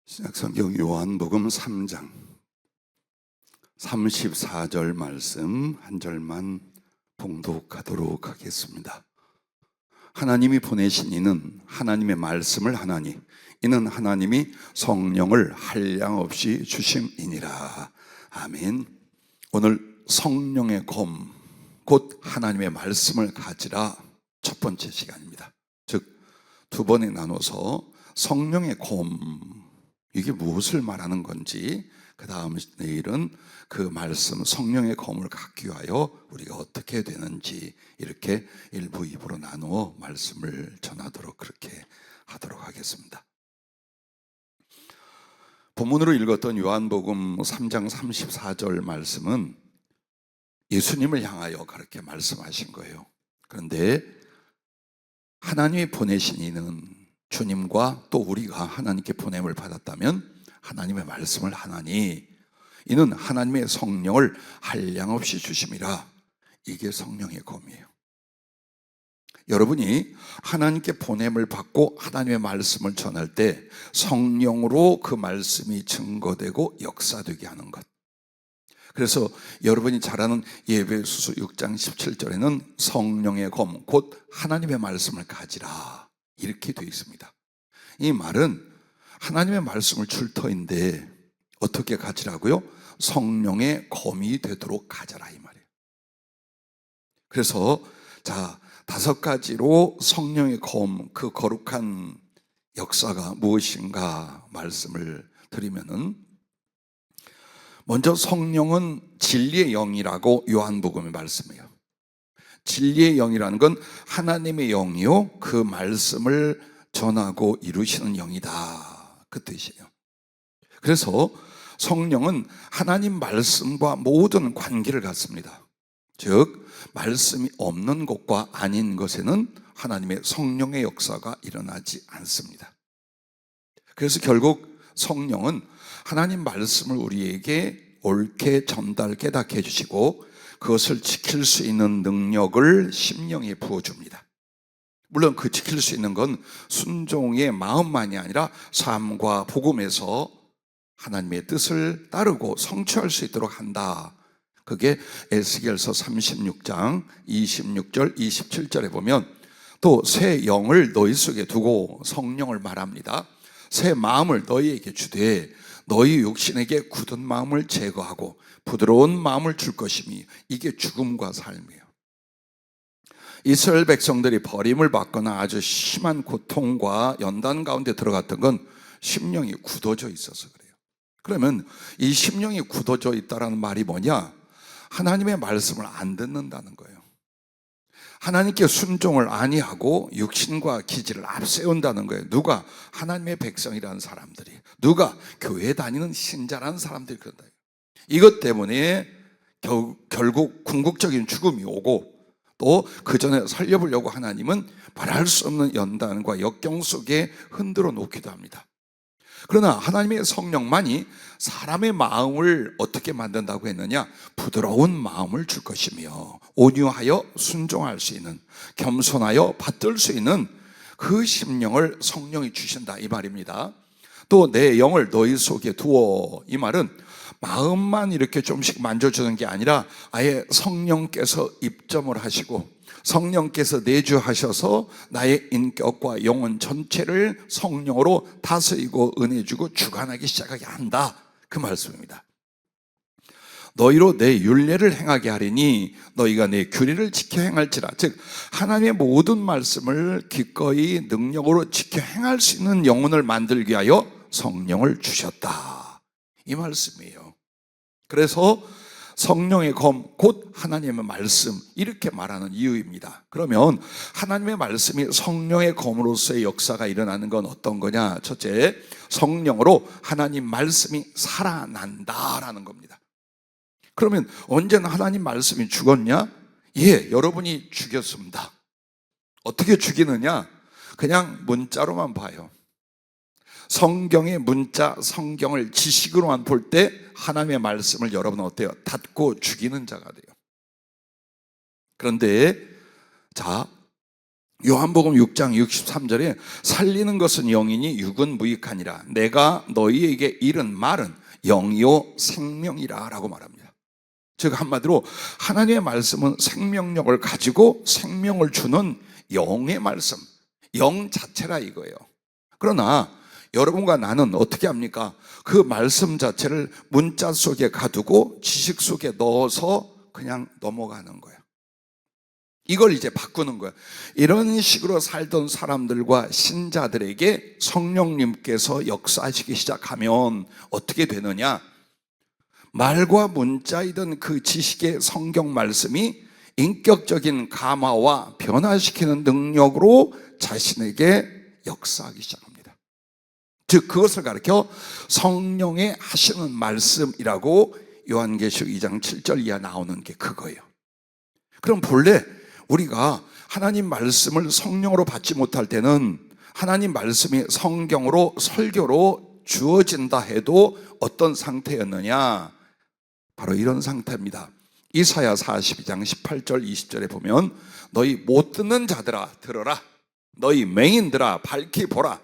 신약성경 요한복음 3장 34절 말씀 한 절만 봉독하도록 하겠습니다. 하나님이 보내신 이는 하나님의 말씀을 하나니 이는 하나님이 성령을 한량없이 주심이니라. 아멘. 오늘 성령의 검, 곧 하나님의 말씀을 가지라 첫 번째 시간입니다. 즉 두 번에 나눠서 성령의 검, 이게 무엇을 말하는 건지, 그 다음 내일은 그 말씀 성령의 검을 갖기 위하여 우리가 어떻게 되는지, 이렇게 1부 2부로 나누어 말씀을 전하도록 그렇게 하도록 하겠습니다. 본문으로 읽었던 요한복음 3장 34절 말씀은 예수님을 향하여 그렇게 말씀하신 거예요. 그런데 하나님이 보내신 이는, 주님과 또 우리가 하나님께 보냄을 받았다면 하나님의 말씀을 하나니 이는 하나님의 성령을 한량없이 주심이라. 이게 성령의 검이에요. 여러분이 하나님께 보냄을 받고 하나님의 말씀을 전할 때 성령으로 그 말씀이 증거되고 역사되게 하는 것. 그래서 여러분이 잘 아는 예배소서 6장 17절에는 성령의 검, 곧 하나님의 말씀을 가지라, 이렇게 되어 있습니다. 이 말은 하나님의 말씀을 줄 터인데 어떻게 가지라고요? 성령의 검이 되도록 가져라, 이 말이에요. 그래서 자, 5가지로 성령의 검, 그 거룩한 역사가 무엇인가 말씀을 드리면은, 먼저 성령은 진리의 영이라고 요한복음에 말씀해요. 진리의 영이라는 건 하나님의 영이요, 그 말씀을 전하고 이루시는 영이다, 그 뜻이에요. 그래서 성령은 하나님 말씀과 모든 관계를 갖습니다. 즉 말씀이 없는 것과 아닌 것에는 하나님의 성령의 역사가 일어나지 않습니다. 그래서 결국 성령은 하나님 말씀을 우리에게 옳게 전달, 깨닫게 해주시고 그것을 지킬 수 있는 능력을 심령에 부어줍니다. 물론 그 지킬 수 있는 건 순종의 마음만이 아니라 삶과 복음에서 하나님의 뜻을 따르고 성취할 수 있도록 한다. 그게 에스겔서 36장 26절 27절에 보면, 또 새 영을 너희 속에 두고, 성령을 말합니다. 새 마음을 너희에게 주되 너희 육신에게 굳은 마음을 제거하고 부드러운 마음을 줄 것이니 이게 죽음과 삶이에요. 이스라엘 백성들이 버림을 받거나 아주 심한 고통과 연단 가운데 들어갔던 건 심령이 굳어져 있어서 그래요. 그러면 이 심령이 굳어져 있다는 말이 뭐냐? 하나님의 말씀을 안 듣는다는 거예요. 하나님께 순종을 아니하고 육신과 기질을 앞세운다는 거예요. 누가? 하나님의 백성이라는 사람들이, 누가? 교회 다니는 신자라는 사람들이 그런다. 이것 때문에 결국 궁극적인 죽음이 오고, 또 그 전에 살려보려고 하나님은 말할 수 없는 연단과 역경 속에 흔들어 놓기도 합니다. 그러나 하나님의 성령만이 사람의 마음을 어떻게 만든다고 했느냐? 부드러운 마음을 줄 것이며 온유하여 순종할 수 있는, 겸손하여 받들 수 있는 그 심령을 성령이 주신다, 이 말입니다. 또 내 영을 너희 속에 두어, 이 말은 마음만 이렇게 좀씩 만져주는 게 아니라 아예 성령께서 입점을 하시고 성령께서 내주하셔서 나의 인격과 영혼 전체를 성령으로 다스리고 은혜 주고 주관하기 시작하게 한다, 그 말씀입니다. 너희로 내 율례를 행하게 하리니 너희가 내 규례를 지켜 행할지라. 즉 하나님의 모든 말씀을 기꺼이 능력으로 지켜 행할 수 있는 영혼을 만들기 위하여 성령을 주셨다, 이 말씀이에요. 그래서 성령의 검, 곧 하나님의 말씀, 이렇게 말하는 이유입니다. 그러면 하나님의 말씀이 성령의 검으로서의 역사가 일어나는 건 어떤 거냐? 첫째, 성령으로 하나님 말씀이 살아난다라는 겁니다. 그러면 언제나 하나님 말씀이 죽었냐? 예, 여러분이 죽였습니다. 어떻게 죽이느냐? 그냥 문자로만 봐요. 성경의 문자, 성경을 지식으로만 볼 때 하나님의 말씀을 여러분은 어때요? 닫고 죽이는 자가 돼요. 그런데 자, 요한복음 6장 63절에 살리는 것은 영이니 육은 무익하니라. 내가 너희에게 이른 말은 영이요 생명이라 라고 말합니다. 즉 한마디로 하나님의 말씀은 생명력을 가지고 생명을 주는 영의 말씀, 영 자체라 이거예요. 그러나 여러분과 나는 어떻게 합니까? 그 말씀 자체를 문자 속에 가두고 지식 속에 넣어서 그냥 넘어가는 거예요. 이걸 이제 바꾸는 거예요. 이런 식으로 살던 사람들과 신자들에게 성령님께서 역사하시기 시작하면 어떻게 되느냐? 말과 문자이던 그 지식의 성경 말씀이 인격적인 감화와 변화시키는 능력으로 자신에게 역사하기 시작합니다. 즉 그것을 가리켜 성령의 하시는 말씀이라고 요한계시록 2장 7절 이하 나오는 게 그거예요. 그럼 본래 우리가 하나님 말씀을 성령으로 받지 못할 때는 하나님 말씀이 성경으로 설교로 주어진다 해도 어떤 상태였느냐? 바로 이런 상태입니다. 이사야 42장 18절 20절에 보면 너희 못 듣는 자들아 들어라. 너희 맹인들아 밝히 보라.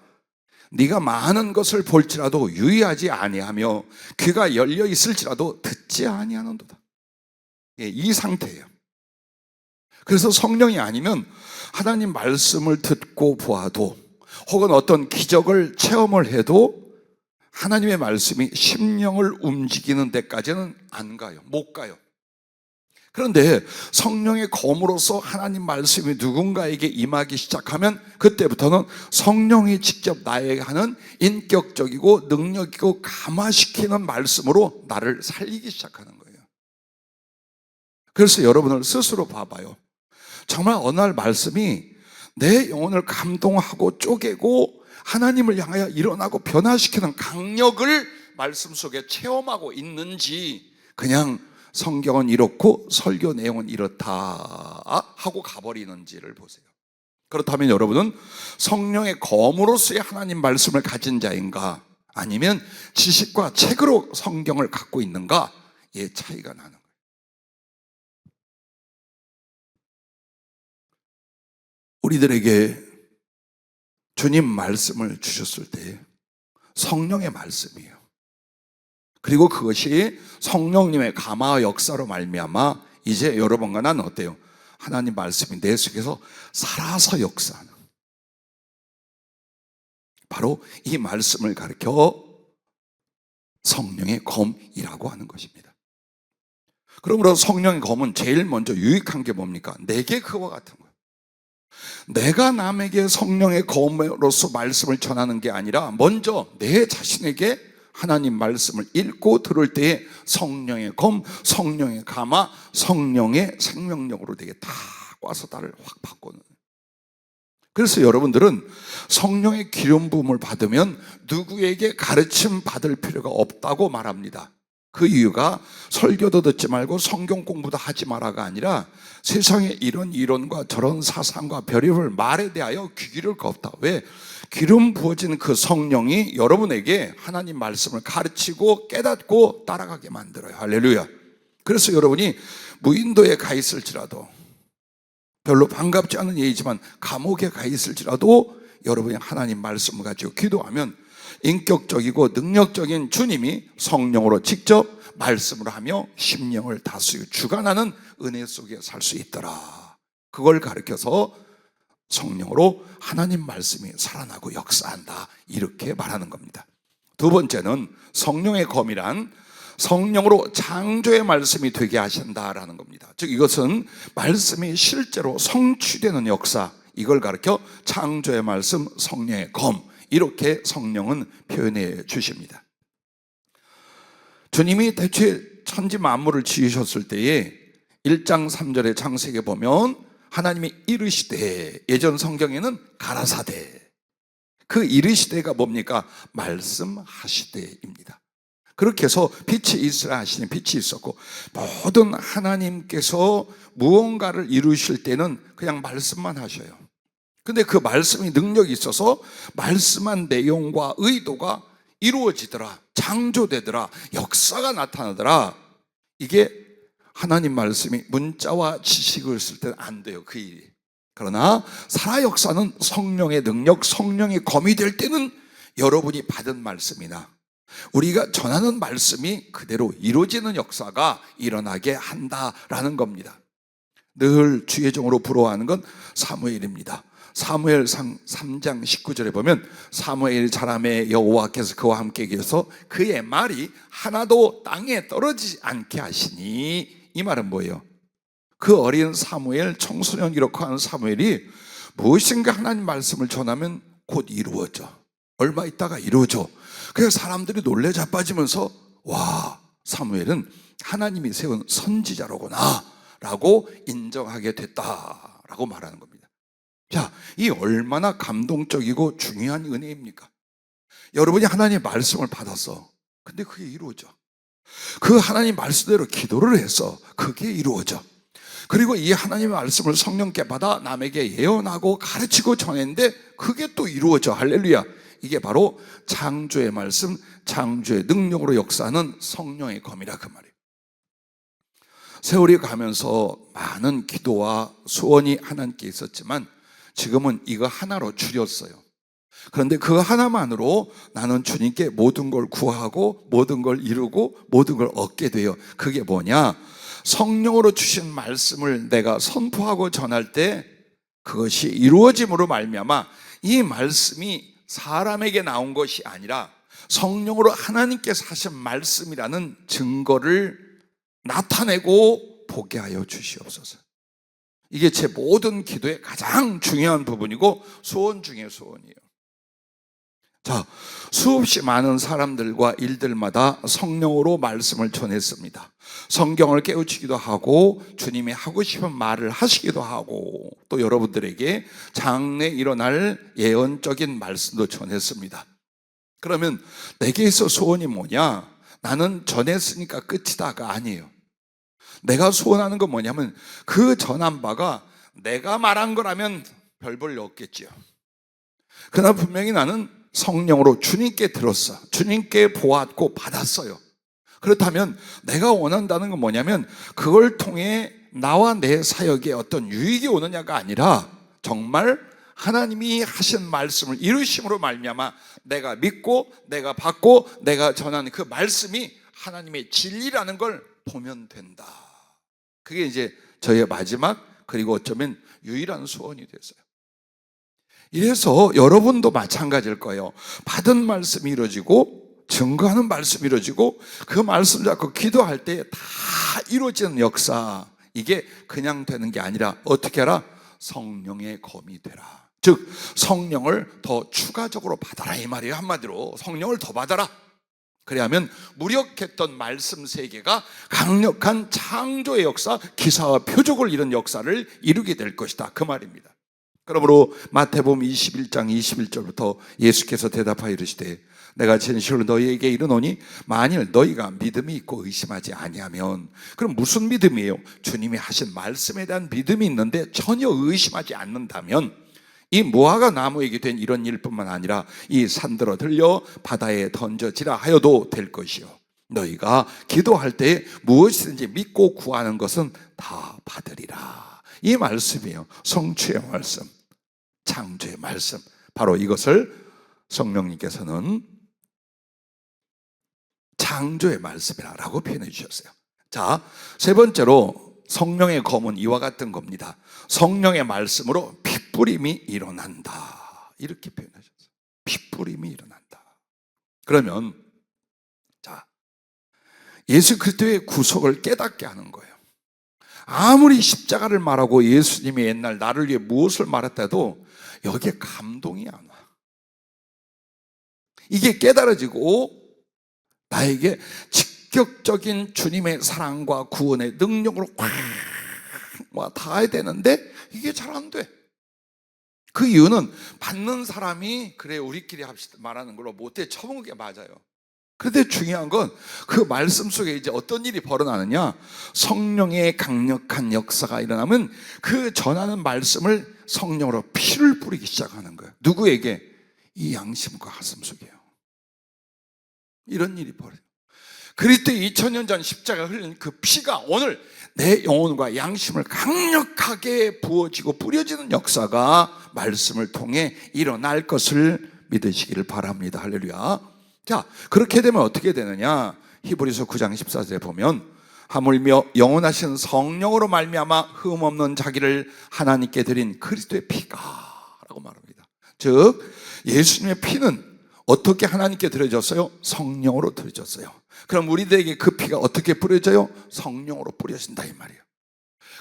네가 많은 것을 볼지라도 유의하지 아니하며 귀가 열려 있을지라도 듣지 아니하는도다. 이 상태예요. 그래서 성령이 아니면 하나님 말씀을 듣고 보아도 혹은 어떤 기적을 체험을 해도 하나님의 말씀이 심령을 움직이는 데까지는 안 가요. 못 가요. 그런데 성령의 검으로서 하나님 말씀이 누군가에게 임하기 시작하면 그때부터는 성령이 직접 나에게 하는 인격적이고 능력이고 감화시키는 말씀으로 나를 살리기 시작하는 거예요. 그래서 여러분을 스스로 봐봐요. 정말 어느 날 말씀이 내 영혼을 감동하고 쪼개고 하나님을 향하여 일어나고 변화시키는 강력을 말씀 속에 체험하고 있는지 그냥 성경은 이렇고 설교 내용은 이렇다 하고 가버리는지를 보세요. 그렇다면 여러분은 성령의 검으로서의 하나님 말씀을 가진 자인가 아니면 지식과 책으로 성경을 갖고 있는가의 차이가 나는 거예요. 우리들에게 주님 말씀을 주셨을 때 성령의 말씀이에요. 그리고 그것이 성령님의 감화 역사로 말미암아 이제 여러분과 나는 어때요? 하나님 말씀이 내 속에서 살아서 역사하는 바로 이 말씀을 가리켜 성령의 검이라고 하는 것입니다. 그러므로 성령의 검은 제일 먼저 유익한 게 뭡니까? 내게 그와 같은 거예요. 내가 남에게 성령의 검으로서 말씀을 전하는 게 아니라 먼저 내 자신에게 하나님 말씀을 읽고 들을 때에 성령의 검, 성령의 감화, 성령의 생명력으로 되게 다 와서 나를 확 바꾸는. 그래서 여러분들은 성령의 기름 부음을 받으면 누구에게 가르침 받을 필요가 없다고 말합니다. 그 이유가 설교도 듣지 말고 성경 공부도 하지 마라가 아니라 세상에 이런 이론과 저런 사상과 별의별 말에 대하여 귀 기울일 거 없다. 왜? 기름 부어진 그 성령이 여러분에게 하나님 말씀을 가르치고 깨닫고 따라가게 만들어요. 할렐루야. 그래서 여러분이 무인도에 가 있을지라도 별로 반갑지 않은 예이지만 감옥에 가 있을지라도 여러분이 하나님 말씀을 가지고 기도하면 인격적이고 능력적인 주님이 성령으로 직접 말씀을 하며 심령을 다스리고 주관하는 은혜 속에 살 수 있더라. 그걸 가르쳐서 성령으로 하나님 말씀이 살아나고 역사한다 이렇게 말하는 겁니다. 두 번째는 성령의 검이란 성령으로 창조의 말씀이 되게 하신다라는 겁니다. 즉 이것은 말씀이 실제로 성취되는 역사, 이걸 가르쳐 창조의 말씀, 성령의 검, 이렇게 성령은 표현해 주십니다. 주님이 대체 천지 만물을 지으셨을 때에 1장 3절의 창세기에 보면 하나님이 이르시되, 예전 성경에는 가라사대, 그 이르시되가 뭡니까? 말씀하시되입니다. 그렇게 해서 빛이 있으라 하시니 빛이 있었고, 모든 하나님께서 무언가를 이루실 때는 그냥 말씀만 하셔요. 근데 그 말씀이 능력이 있어서 말씀한 내용과 의도가 이루어지더라, 창조되더라, 역사가 나타나더라. 이게 하나님 말씀이 문자와 지식을 쓸 때는 안 돼요. 그 일이 그러나 살아 역사는 성령의 능력, 성령이 검이 될 때는 여러분이 받은 말씀이나 우리가 전하는 말씀이 그대로 이루어지는 역사가 일어나게 한다라는 겁니다. 늘 주의 종으로 부러워하는 건 사무엘입니다. 사무엘상 3장 19절에 보면 사무엘 자람의 여호와께서 그와 함께 계셔서 그의 말이 하나도 땅에 떨어지지 않게 하시니, 이 말은 뭐예요? 그 어린 사무엘, 청소년 이렇게 하는 사무엘이 무엇인가 하나님 말씀을 전하면 곧 이루어져. 얼마 있다가 이루어져. 그래서 사람들이 놀래 자빠지면서 와, 사무엘은 하나님이 세운 선지자로구나 라고 인정하게 됐다라고 말하는 겁니다. 자, 이 얼마나 감동적이고 중요한 은혜입니까? 여러분이 하나님의 말씀을 받았어. 근데 그게 이루어져. 그 하나님 말씀대로 기도를 해서 그게 이루어져. 그리고 이 하나님의 말씀을 성령께 받아 남에게 예언하고 가르치고 전했는데 그게 또 이루어져. 할렐루야. 이게 바로 창조의 말씀, 창조의 능력으로 역사하는 성령의 검이라 그 말이에요. 세월이 가면서 많은 기도와 소원이 하나님께 있었지만 지금은 이거 하나로 줄였어요. 그런데 그 하나만으로 나는 주님께 모든 걸 구하고 모든 걸 이루고 모든 걸 얻게 돼요. 그게 뭐냐? 성령으로 주신 말씀을 내가 선포하고 전할 때 그것이 이루어짐으로 말미암아 이 말씀이 사람에게 나온 것이 아니라 성령으로 하나님께서 하신 말씀이라는 증거를 나타내고 보게 하여 주시옵소서. 이게 제 모든 기도의 가장 중요한 부분이고 소원 중에 소원이에요. 자, 수없이 많은 사람들과 일들마다 성령으로 말씀을 전했습니다. 성경을 깨우치기도 하고 주님이 하고 싶은 말을 하시기도 하고 또 여러분들에게 장래 일어날 예언적인 말씀도 전했습니다. 그러면 내게 있어 소원이 뭐냐? 나는 전했으니까 끝이다가 아니에요. 내가 소원하는 건 뭐냐면 그 전한 바가 내가 말한 거라면 별 볼 일 없겠지요. 그러나 분명히 나는 성령으로 주님께 들었어. 주님께 보았고 받았어요. 그렇다면 내가 원한다는 건 뭐냐면 그걸 통해 나와 내 사역에 어떤 유익이 오느냐가 아니라 정말 하나님이 하신 말씀을 이루심으로 말미암아 내가 믿고 내가 받고 내가 전하는 그 말씀이 하나님의 진리라는 걸 보면 된다. 그게 이제 저의 마지막 그리고 어쩌면 유일한 소원이 됐어요. 이래서 여러분도 마찬가지일 거예요. 받은 말씀이 이루어지고 증거하는 말씀이 이루어지고 그 말씀 잡고 기도할 때 다 이루어지는 역사, 이게 그냥 되는 게 아니라 어떻게 하라? 성령의 검이 되라. 즉 성령을 더 추가적으로 받아라 이 말이에요. 한마디로 성령을 더 받아라. 그래야면 무력했던 말씀 세계가 강력한 창조의 역사, 기사와 표적을 이룬 역사를 이루게 될 것이다 그 말입니다. 그러므로 마태복음 21장 21절부터 예수께서 대답하여 이르시되 내가 진실로 너희에게 이르노니 만일 너희가 믿음이 있고 의심하지 아니하면, 그럼 무슨 믿음이에요? 주님이 하신 말씀에 대한 믿음이 있는데 전혀 의심하지 않는다면 이 무화과 나무에게 된 이런 일뿐만 아니라 이 산들어 들려 바다에 던져지라 하여도 될 것이요 너희가 기도할 때 무엇이든지 믿고 구하는 것은 다 받으리라. 이 말씀이에요. 성취의 말씀, 창조의 말씀. 바로 이것을 성령님께서는 창조의 말씀이라고 표현해 주셨어요. 자, 세 번째로 성령의 검은 이와 같은 겁니다. 성령의 말씀으로 핏부림이 일어난다. 이렇게 표현하셨어요. 핏부림이 일어난다. 그러면 자, 예수 그리스도의 구속을 깨닫게 하는 거예요. 아무리 십자가를 말하고 예수님이 옛날 나를 위해 무엇을 말했다 해도 여기에 감동이 안 와. 이게 깨달아지고 나에게 직격적인 주님의 사랑과 구원의 능력으로 꽉 닿아야 되는데 이게 잘 안 돼. 그 이유는 받는 사람이 그래 우리끼리 합시다 말하는 걸로 못해 쳐먹은 게 맞아요. 그런데 중요한 건 그 말씀 속에 이제 어떤 일이 벌어나느냐, 성령의 강력한 역사가 일어나면 그 전하는 말씀을 성령으로 피를 뿌리기 시작하는 거예요. 누구에게? 이 양심과 가슴 속에요. 이런 일이 벌어요. 그리스도 2000년 전 십자가 흘린 그 피가 오늘 내 영혼과 양심을 강력하게 부어지고 뿌려지는 역사가 말씀을 통해 일어날 것을 믿으시기를 바랍니다. 할렐루야. 자, 그렇게 되면 어떻게 되느냐? 히브리서 9장 14절에 보면 하물며 영원하신 성령으로 말미암아 흠없는 자기를 하나님께 드린 그리스도의 피가 라고 말합니다. 즉 예수님의 피는 어떻게 하나님께 드려졌어요? 성령으로 드려졌어요. 그럼 우리들에게 그 피가 어떻게 뿌려져요? 성령으로 뿌려진다 이 말이에요.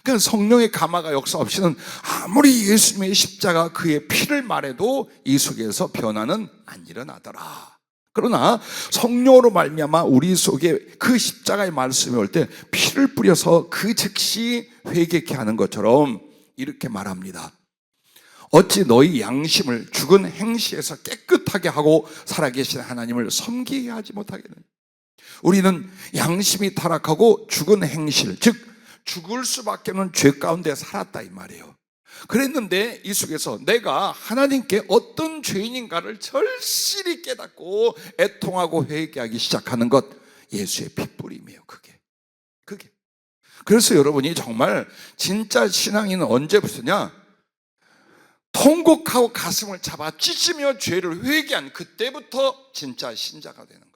그러니까 성령의 감화가 역사 없이는 아무리 예수님의 십자가 그의 피를 말해도 이 속에서 변화는 안 일어나더라. 그러나 성령으로 말미암아 우리 속에 그 십자가의 말씀이 올 때 피를 뿌려서 그 즉시 회개케 하는 것처럼 이렇게 말합니다. 어찌 너희 양심을 죽은 행실에서 깨끗하게 하고 살아계신 하나님을 섬기게 하지 못하겠느냐. 우리는 양심이 타락하고 죽은 행실, 즉 죽을 수밖에 없는 죄 가운데 살았다 이 말이에요. 그랬는데 이 속에서 내가 하나님께 어떤 죄인인가를 절실히 깨닫고 애통하고 회개하기 시작하는 것, 예수의 핏뿌림이에요. 그게 그래서 여러분이 정말 진짜 신앙인은 언제부터냐? 통곡하고 가슴을 잡아 찢으며 죄를 회개한 그때부터 진짜 신자가 되는 거예요.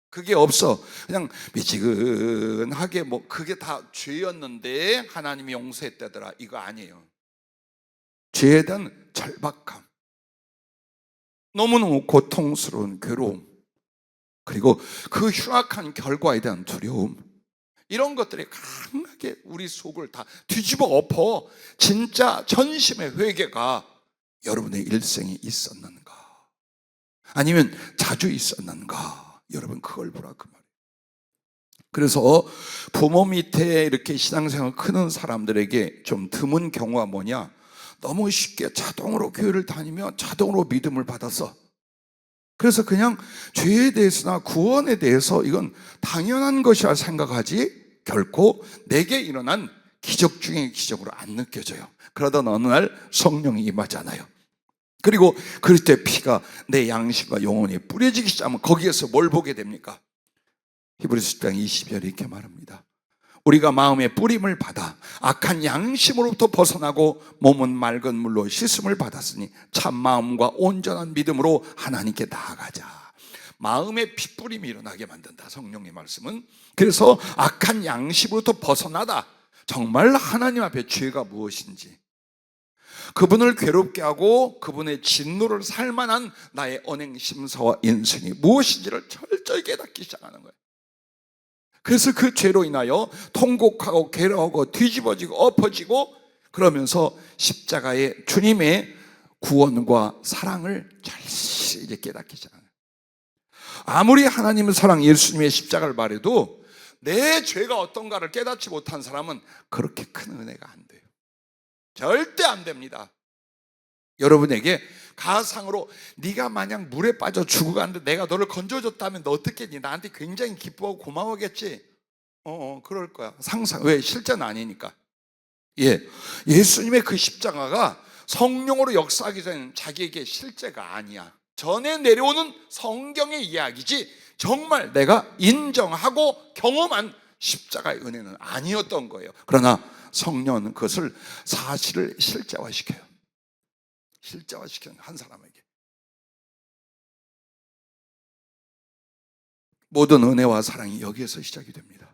그게 없어. 그냥 미지근하게 뭐 그게 다 죄였는데 하나님이 용서했다더라. 이거 아니에요. 죄에 대한 절박함, 너무너무 고통스러운 괴로움, 그리고 그 흉악한 결과에 대한 두려움, 이런 것들이 강하게 우리 속을 다 뒤집어 엎어 진짜 전심의 회개가 여러분의 일생에 있었는가? 아니면 자주 있었는가? 여러분 그걸 보라 그 말이에요. 그래서 부모 밑에 이렇게 신앙생활 크는 사람들에게 좀 드문 경우가 뭐냐? 너무 쉽게 자동으로 교회를 다니며 자동으로 믿음을 받았어. 그래서 그냥 죄에 대해서나 구원에 대해서 이건 당연한 것이라 생각하지 결코 내게 일어난 기적 중에 기적으로 안 느껴져요. 그러던 어느 날 성령이 임하잖아요. 그리고 그리스도의 피가 내 양심과 영혼에 뿌려지기 시작하면 거기에서 뭘 보게 됩니까? 히브리서 10장 20절에 이렇게 말합니다. 우리가 마음의 뿌림을 받아 악한 양심으로부터 벗어나고 몸은 맑은 물로 씻음을 받았으니 참 마음과 온전한 믿음으로 하나님께 나아가자. 마음의 핏뿌림이 일어나게 만든다, 성령의 말씀은. 그래서 악한 양심으로부터 벗어나다 정말 하나님 앞에 죄가 무엇인지, 그분을 괴롭게 하고 그분의 진노를 살 만한 나의 언행 심사와 인생이 무엇인지를 철저히 깨닫기 시작하는 거예요. 그래서 그 죄로 인하여 통곡하고 괴로워하고 뒤집어지고 엎어지고 그러면서 십자가의 주님의 구원과 사랑을 절실히 깨닫기 시작하는 거예요. 아무리 하나님의 사랑, 예수님의 십자가를 말해도 내 죄가 어떤가를 깨닫지 못한 사람은 그렇게 큰 은혜가 안 돼요. 절대 안 됩니다. 여러분에게 가상으로 네가 만약 물에 빠져 죽어가는데 내가 너를 건져줬다면 너 어떻겠니? 나한테 굉장히 기뻐하고 고마워하겠지? 그럴 거야. 상상. 왜? 실제는 아니니까. 예수님의 그 십자가가 성령으로 역사하기 전에는 자기에게 실제가 아니야. 전에 내려오는 성경의 이야기지 정말 내가 인정하고 경험한 십자가의 은혜는 아니었던 거예요. 그러나 성령은 그것을 사실을 실제화시켜요. 실제화시키는 한 사람에게 모든 은혜와 사랑이 여기에서 시작이 됩니다.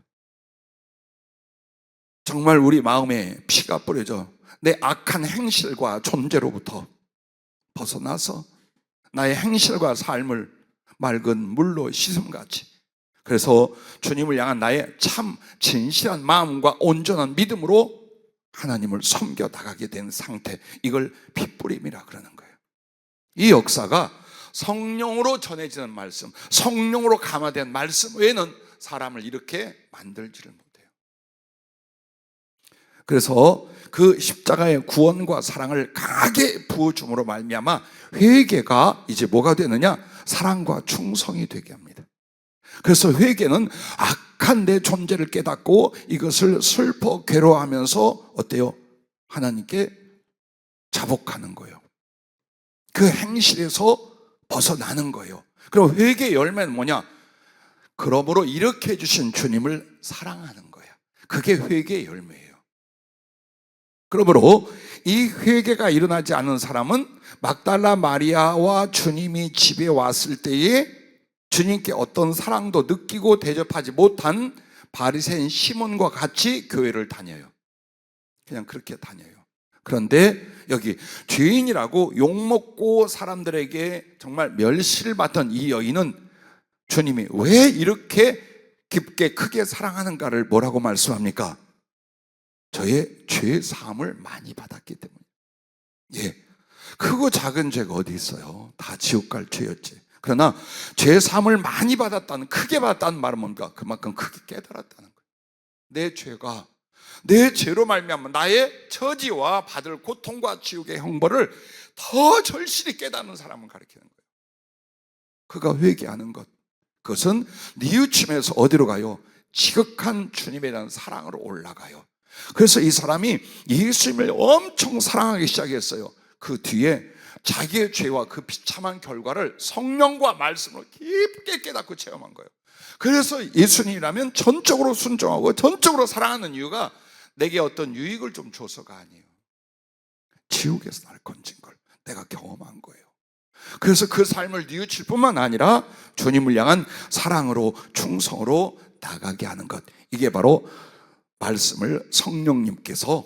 정말 우리 마음에 피가 뿌려져 내 악한 행실과 존재로부터 벗어나서 나의 행실과 삶을 맑은 물로 씻음같이, 그래서 주님을 향한 나의 참 진실한 마음과 온전한 믿음으로 하나님을 섬겨 나가게 된 상태, 이걸 핏뿌림이라 그러는 거예요. 이 역사가 성령으로 전해지는 말씀, 성령으로 감화된 말씀 외에는 사람을 이렇게 만들지를 못해요. 그래서 그 십자가의 구원과 사랑을 강하게 부어줌으로 말미암아 회개가 이제 뭐가 되느냐? 사랑과 충성이 되게 합니다. 그래서 회개는 악한 내 존재를 깨닫고 이것을 슬퍼 괴로워하면서 어때요? 하나님께 자복하는 거예요. 그 행실에서 벗어나는 거예요. 그리고 회개의 열매는 뭐냐? 그러므로 이렇게 해주신 주님을 사랑하는 거야. 그게 회개의 열매예요. 그러므로 이 회개가 일어나지 않은 사람은 막달라 마리아와 주님이 집에 왔을 때에 주님께 어떤 사랑도 느끼고 대접하지 못한 바리새인 시몬과 같이 교회를 다녀요. 그냥 그렇게 다녀요. 그런데 여기 죄인이라고 욕먹고 사람들에게 정말 멸시를 받던 이 여인은 주님이 왜 이렇게 깊게 크게 사랑하는가를 뭐라고 말씀합니까? 저의 죄 사함을 많이 받았기 때문에. 예, 크고 작은 죄가 어디 있어요? 다 지옥 갈 죄였지. 그러나 죄 사함을 많이 받았다는, 크게 받았다는 말은 뭔가? 그만큼 크게 깨달았다는 거예요. 내 죄가, 내 죄로 말미암아 나의 처지와 받을 고통과 지옥의 형벌을 더 절실히 깨닫는 사람을 가리키는 거예요. 그가 회개하는 것, 그것은 뉘우침에서 어디로 가요? 지극한 주님에 대한 사랑으로 올라가요. 그래서 이 사람이 예수님을 엄청 사랑하기 시작했어요. 그 뒤에 자기의 죄와 그 비참한 결과를 성령과 말씀으로 깊게 깨닫고 체험한 거예요. 그래서 예수님이라면 전적으로 순종하고 전적으로 사랑하는 이유가 내게 어떤 유익을 좀 줘서가 아니에요. 지옥에서 나를 건진 걸 내가 경험한 거예요. 그래서 그 삶을 뉘우칠 뿐만 아니라 주님을 향한 사랑으로, 충성으로 나가게 하는 것, 이게 바로 말씀을 성령님께서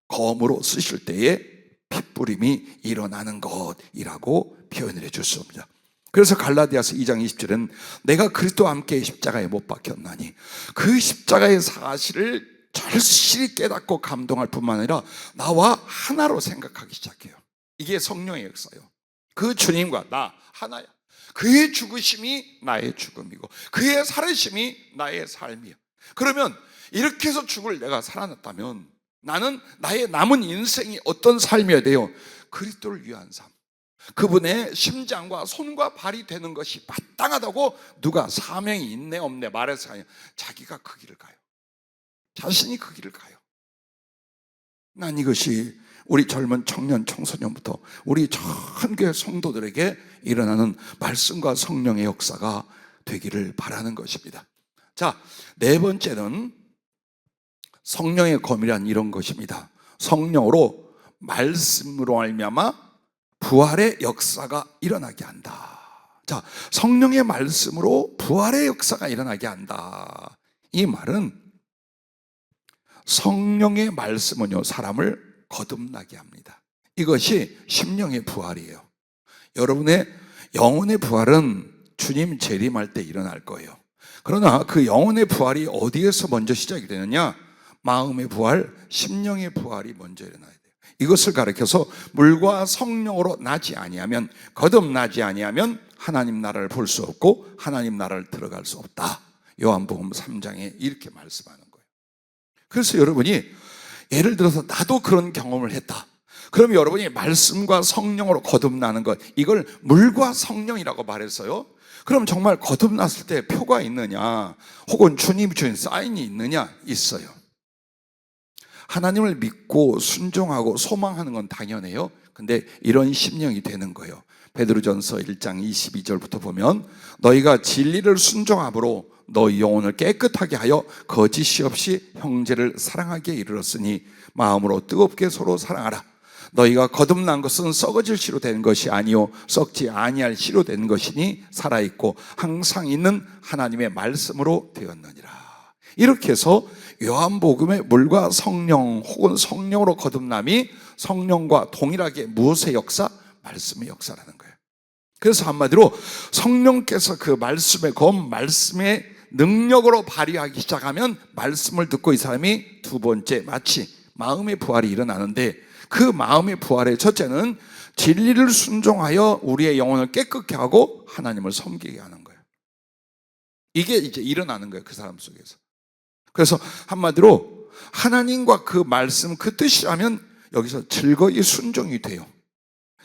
검으로 쓰실 때에 핏부림이 일어나는 것이라고 표현을 해줬습니다. 그래서 갈라디아서 2장 20절은 내가 그리스도와 함께 십자가에 못 박혔나니 그 십자가의 사실을 절실히 깨닫고 감동할 뿐만 아니라 나와 하나로 생각하기 시작해요. 이게 성령의 역사예요. 그 주님과 나 하나야. 그의 죽으심이 나의 죽음이고 그의 살으심이 나의 삶이야. 그러면 이렇게 해서 죽을 내가 살아났다면 나는 나의 남은 인생이 어떤 삶이어야 돼요? 그리스도를 위한 삶. 그분의 심장과 손과 발이 되는 것이 마땅하다고 누가 사명이 있네 없네 말해서 아니야. 자기가 그 길을 가요. 자신이 그 길을 가요. 난 이것이 우리 젊은 청년 청소년부터 우리 전교회 성도들에게 일어나는 말씀과 성령의 역사가 되기를 바라는 것입니다. 자, 네 번째는 성령의 검이란 이런 것입니다. 성령으로 말씀으로 말미암아 부활의 역사가 일어나게 한다. 자, 성령의 말씀으로 부활의 역사가 일어나게 한다. 이 말은 성령의 말씀은요 사람을 거듭나게 합니다. 이것이 심령의 부활이에요. 여러분의 영혼의 부활은 주님 재림할 때 일어날 거예요. 그러나 그 영혼의 부활이 어디에서 먼저 시작이 되느냐? 마음의 부활, 심령의 부활이 먼저 일어나야 돼요. 이것을 가리켜서 물과 성령으로 나지 아니하면, 거듭나지 아니하면 하나님 나라를 볼 수 없고 하나님 나라를 들어갈 수 없다. 요한복음 3장에 이렇게 말씀하는 거예요. 그래서 여러분이 예를 들어서 나도 그런 경험을 했다. 그럼 여러분이 말씀과 성령으로 거듭나는 것, 이걸 물과 성령이라고 말했어요. 그럼 정말 거듭났을 때 표가 있느냐, 혹은 주님이 주신 사인이 있느냐? 있어요. 하나님을 믿고 순종하고 소망하는 건 당연해요. 근데 이런 심령이 되는 거예요. 베드로전서 1장 22절부터 보면 너희가 진리를 순종함으로 너희 영혼을 깨끗하게 하여 거짓이 없이 형제를 사랑하기에 이르렀으니 마음으로 뜨겁게 서로 사랑하라. 너희가 거듭난 것은 썩어질 씨로 된 것이 아니요 썩지 아니할 씨로 된 것이니 살아있고 항상 있는 하나님의 말씀으로 되었느니라. 이렇게 해서 요한복음의 물과 성령 혹은 성령으로 거듭남이 성령과 동일하게 무엇의 역사? 말씀의 역사라는 거예요. 그래서 한마디로 성령께서 그 말씀의 검, 말씀의 능력으로 발휘하기 시작하면 말씀을 듣고 이 사람이 두 번째 마치 마음의 부활이 일어나는데, 그 마음의 부활의 첫째는 진리를 순종하여 우리의 영혼을 깨끗게 하고 하나님을 섬기게 하는 거예요. 이게 이제 일어나는 거예요, 그 사람 속에서. 그래서 한마디로 하나님과 그 말씀, 그 뜻이라면 여기서 즐거이 순종이 돼요.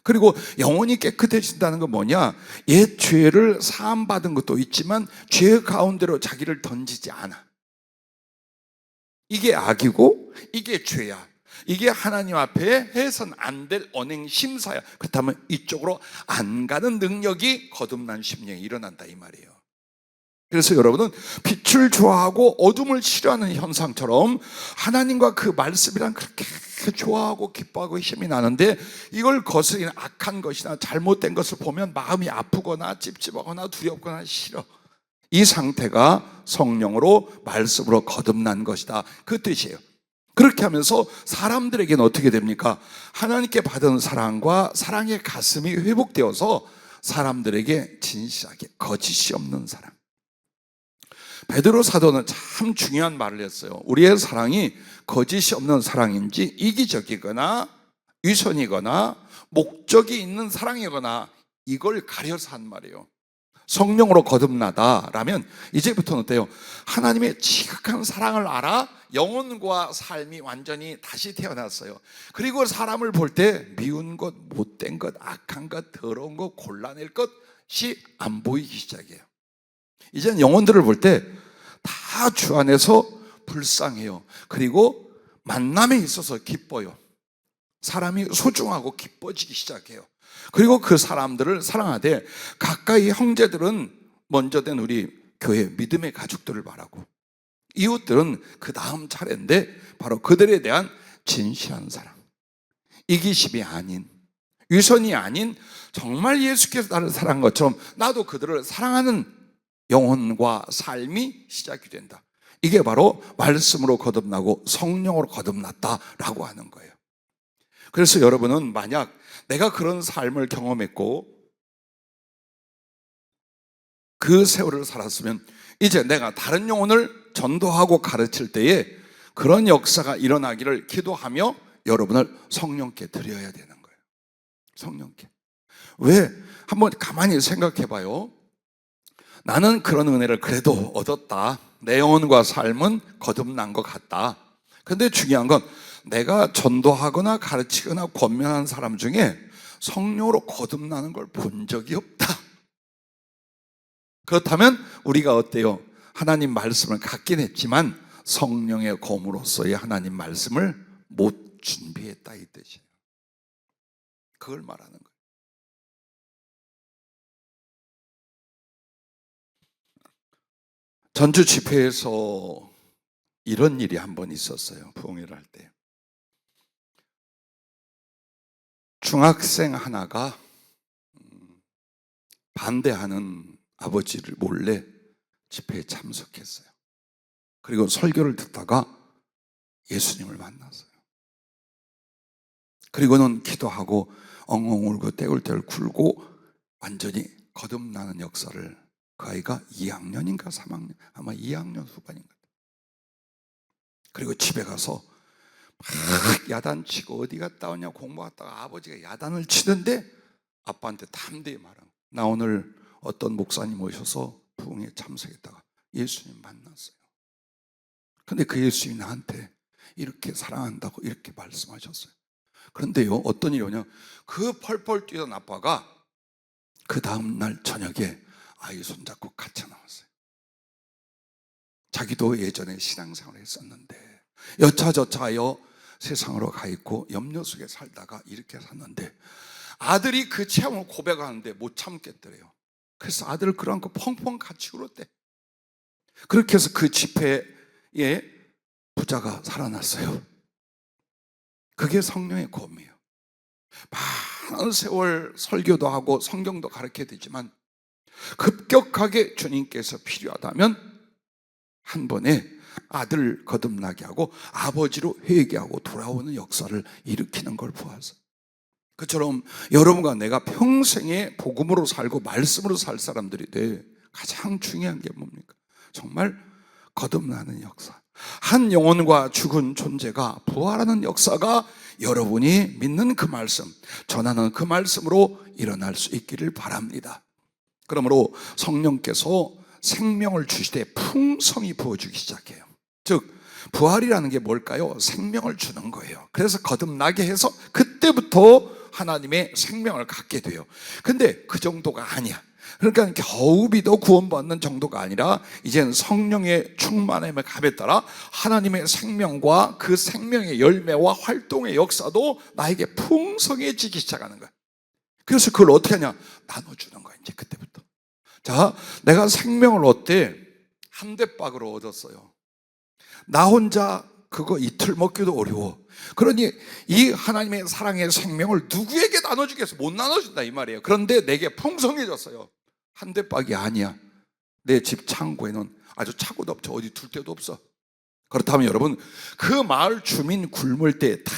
그리고 영혼이 깨끗해진다는 건 뭐냐? 옛 죄를 사함받은 것도 있지만 죄 가운데로 자기를 던지지 않아. 이게 악이고 이게 죄야. 이게 하나님 앞에 해선 안 될 언행 심사야. 그렇다면 이쪽으로 안 가는 능력이 거듭난 심령이 일어난다 이 말이에요. 그래서 여러분은 빛을 좋아하고 어둠을 싫어하는 현상처럼 하나님과 그 말씀이란 그렇게 좋아하고 기뻐하고 힘이 나는데, 이걸 거스리는 악한 것이나 잘못된 것을 보면 마음이 아프거나 찝찝하거나 두렵거나 싫어. 이 상태가 성령으로 말씀으로 거듭난 것이다, 그 뜻이에요. 그렇게 하면서 사람들에게는 어떻게 됩니까? 하나님께 받은 사랑과 사랑의 가슴이 회복되어서 사람들에게 진실하게 거짓이 없는 사랑. 베드로 사도는 참 중요한 말을 했어요. 우리의 사랑이 거짓이 없는 사랑인지 이기적이거나 위선이거나 목적이 있는 사랑이거나 이걸 가려서 한 말이에요. 성령으로 거듭나다라면 이제부터는 어때요? 하나님의 지극한 사랑을 알아 영혼과 삶이 완전히 다시 태어났어요. 그리고 사람을 볼 때 미운 것, 못된 것, 악한 것, 더러운 것, 곤란할 것이 안 보이기 시작해요. 이제는 영혼들을 볼 때 다 주 안에서 불쌍해요. 그리고 만남에 있어서 기뻐요. 사람이 소중하고 기뻐지기 시작해요. 그리고 그 사람들을 사랑하되 가까이 형제들은 먼저 된 우리 교회 믿음의 가족들을 말하고 이웃들은 그 다음 차례인데 바로 그들에 대한 진실한 사랑, 이기심이 아닌, 위선이 아닌 정말 예수께서 나를 사랑한 것처럼 나도 그들을 사랑하는 영혼과 삶이 시작이 된다. 이게 바로 말씀으로 거듭나고 성령으로 거듭났다라고 하는 거예요. 그래서 여러분은 만약 내가 그런 삶을 경험했고 그 세월을 살았으면 이제 내가 다른 영혼을 전도하고 가르칠 때에 그런 역사가 일어나기를 기도하며 여러분을 성령께 드려야 되는 거예요. 성령께. 왜? 한번 가만히 생각해 봐요. 나는 그런 은혜를 그래도 얻었다. 내 영혼과 삶은 거듭난 것 같다. 근데 중요한 건 내가 전도하거나 가르치거나 권면한 사람 중에 성령으로 거듭나는 걸 본 적이 없다. 그렇다면 우리가 어때요? 하나님 말씀을 갖긴 했지만 성령의 검으로서의 하나님 말씀을 못 준비했다, 이 뜻이에요. 그걸 말하는 거예요. 전주 집회에서 이런 일이 한 번 있었어요. 부흥회를 할 때 중학생 하나가 반대하는 아버지를 몰래 집회에 참석했어요. 그리고 설교를 듣다가 예수님을 만났어요. 그리고는 기도하고 엉엉 울고 떼굴떼굴 굴고 완전히 거듭나는 역사를, 그 아이가 2학년인가 3학년, 아마 2학년 후반인 것 같아요. 그리고 집에 가서 막 야단치고 어디 갔다 오냐 공부하다가 아버지가 야단을 치는데 아빠한테 담대히 말하고, 나 오늘 어떤 목사님 오셔서 부흥회에 참석했다가 예수님 만났어요. 근데 그 예수님이 나한테 이렇게 사랑한다고 이렇게 말씀하셨어요. 그런데요, 어떤 일이 오냐, 그 펄펄 뛰던 아빠가 그 다음날 저녁에 아이 손잡고 갇혀 나왔어요. 자기도 예전에 신앙생활을 했었는데 여차저차하여 세상으로 가 있고 염려 속에 살다가 이렇게 샀는데 아들이 그 체험을 고백하는데 못 참겠더래요. 그래서 아들을 끌어안고 펑펑 같이 울었대. 그렇게 해서 그 집회에 부자가 살아났어요. 그게 성령의 검이에요. 많은 세월 설교도 하고 성경도 가르쳐야 되지만 급격하게 주님께서 필요하다면 한 번에 아들 거듭나게 하고 아버지로 회개하고 돌아오는 역사를 일으키는 걸 보아서, 그처럼 여러분과 내가 평생에 복음으로 살고 말씀으로 살 사람들이 돼 가장 중요한 게 뭡니까? 정말 거듭나는 역사. 한 영혼과 죽은 존재가 부활하는 역사가 여러분이 믿는 그 말씀, 전하는 그 말씀으로 일어날 수 있기를 바랍니다. 그러므로 성령께서 생명을 주실 때 풍성히 부어주기 시작해요. 즉 부활이라는 게 뭘까요? 생명을 주는 거예요. 그래서 거듭나게 해서 그때부터 하나님의 생명을 갖게 돼요. 근데 그 정도가 아니야. 그러니까 겨우 믿어 구원받는 정도가 아니라 이제는 성령의 충만함의 값에 따라 하나님의 생명과 그 생명의 열매와 활동의 역사도 나에게 풍성해지기 시작하는 거야. 그래서 그걸 어떻게 하냐? 나눠주는 거야. 이제 그때부터 자, 내가 생명을 얻되 한 대박으로 얻었어요. 나 혼자 그거 이틀 먹기도 어려워. 그러니 이 하나님의 사랑의 생명을 누구에게 나눠주겠어? 못 나눠준다 이 말이에요. 그런데 내게 풍성해졌어요. 한 대박이 아니야. 내 집 창고에는 아주 차고도 없죠. 어디 둘 데도 없어. 그렇다면 여러분, 그 마을 주민 굶을 때 다